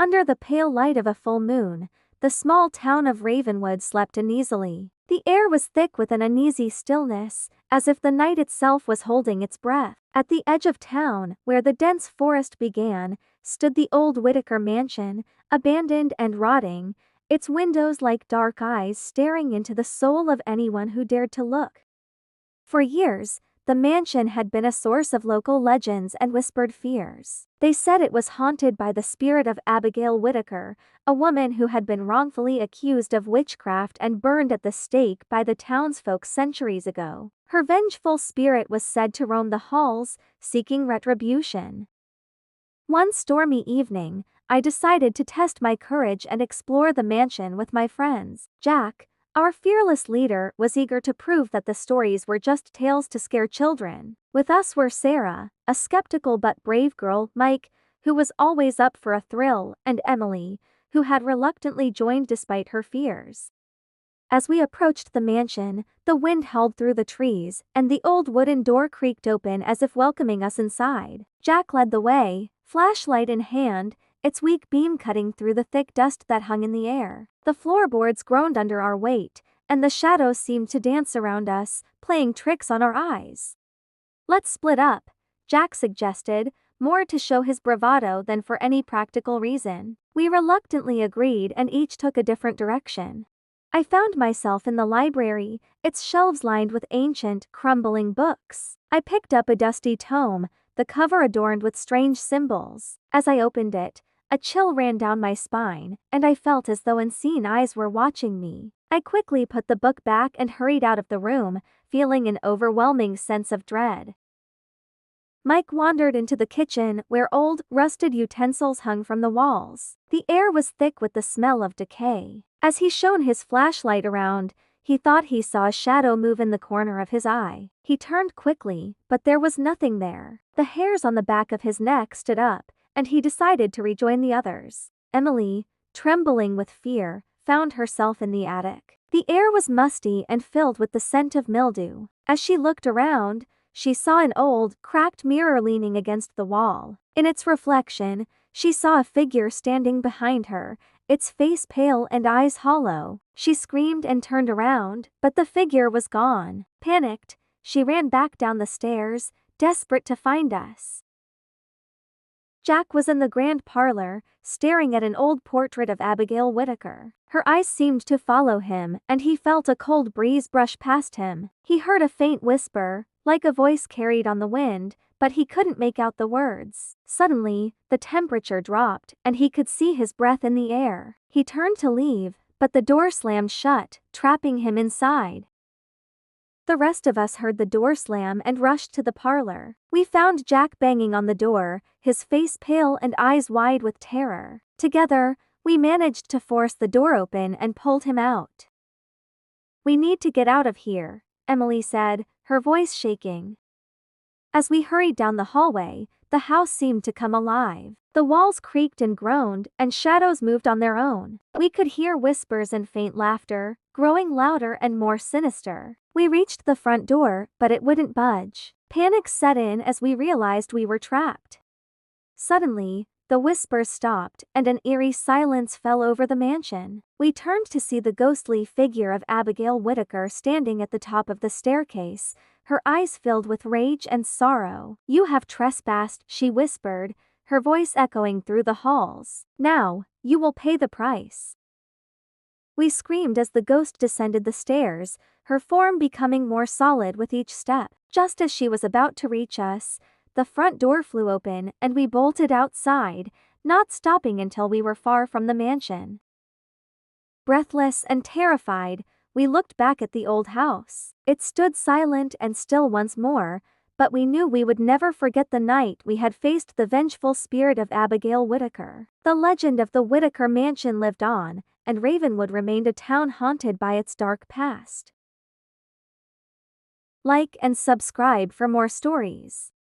Under the pale light of a full moon, the small town of Ravenwood slept uneasily. The air was thick with an uneasy stillness, as if the night itself was holding its breath. At the edge of town, where the dense forest began, stood the old Whitaker mansion, abandoned and rotting, its windows like dark eyes staring into the soul of anyone who dared to look. For years, the mansion had been a source of local legends and whispered fears. They said it was haunted by the spirit of Abigail Whitaker, a woman who had been wrongfully accused of witchcraft and burned at the stake by the townsfolk centuries ago. Her vengeful spirit was said to roam the halls, seeking retribution. One stormy evening, I decided to test my courage and explore the mansion with my friends. Jack, our fearless leader, was eager to prove that the stories were just tales to scare children. With us were Sarah, a skeptical but brave girl, Mike, who was always up for a thrill, and Emily, who had reluctantly joined despite her fears. As we approached the mansion, the wind howled through the trees, and the old wooden door creaked open as if welcoming us inside. Jack led the way, flashlight in hand, its weak beam cutting through the thick dust that hung in the air. The floorboards groaned under our weight, and the shadows seemed to dance around us, playing tricks on our eyes. "Let's split up," Jack suggested, more to show his bravado than for any practical reason. We reluctantly agreed and each took a different direction. I found myself in the library, its shelves lined with ancient, crumbling books. I picked up a dusty tome, the cover adorned with strange symbols. As I opened it, a chill ran down my spine, and I felt as though unseen eyes were watching me. I quickly put the book back and hurried out of the room, feeling an overwhelming sense of dread. Mike wandered into the kitchen, where old, rusted utensils hung from the walls. The air was thick with the smell of decay. As he shone his flashlight around, he thought he saw a shadow move in the corner of his eye. He turned quickly, but there was nothing there. The hairs on the back of his neck stood up, and he decided to rejoin the others. Emily, trembling with fear, found herself in the attic. The air was musty and filled with the scent of mildew. As she looked around, she saw an old, cracked mirror leaning against the wall. In its reflection, she saw a figure standing behind her, its face pale and eyes hollow. She screamed and turned around, but the figure was gone. Panicked, she ran back down the stairs, desperate to find us. Jack was in the grand parlor, staring at an old portrait of Abigail Whitaker. Her eyes seemed to follow him, and he felt a cold breeze brush past him. He heard a faint whisper, like a voice carried on the wind, but he couldn't make out the words. Suddenly, the temperature dropped, and he could see his breath in the air. He turned to leave, but the door slammed shut, trapping him inside. The rest of us heard the door slam and rushed to the parlor. We found Jack banging on the door, his face pale and eyes wide with terror. Together, we managed to force the door open and pulled him out. "We need to get out of here," Emily said, her voice shaking. As we hurried down the hallway, the house seemed to come alive. The walls creaked and groaned, and shadows moved on their own. We could hear whispers and faint laughter, growing louder and more sinister. We reached the front door, but it wouldn't budge. Panic set in as we realized we were trapped. Suddenly, the whispers stopped, and an eerie silence fell over the mansion. We turned to see the ghostly figure of Abigail Whitaker standing at the top of the staircase, her eyes filled with rage and sorrow. "You have trespassed," she whispered, her voice echoing through the halls. "Now, you will pay the price." We screamed as the ghost descended the stairs, her form becoming more solid with each step. Just as she was about to reach us, the front door flew open and we bolted outside, not stopping until we were far from the mansion. Breathless and terrified, we looked back at the old house. It stood silent and still once more, but we knew we would never forget the night we had faced the vengeful spirit of Abigail Whitaker. The legend of the Whitaker mansion lived on, and Ravenwood remained a town haunted by its dark past. Like and subscribe for more stories.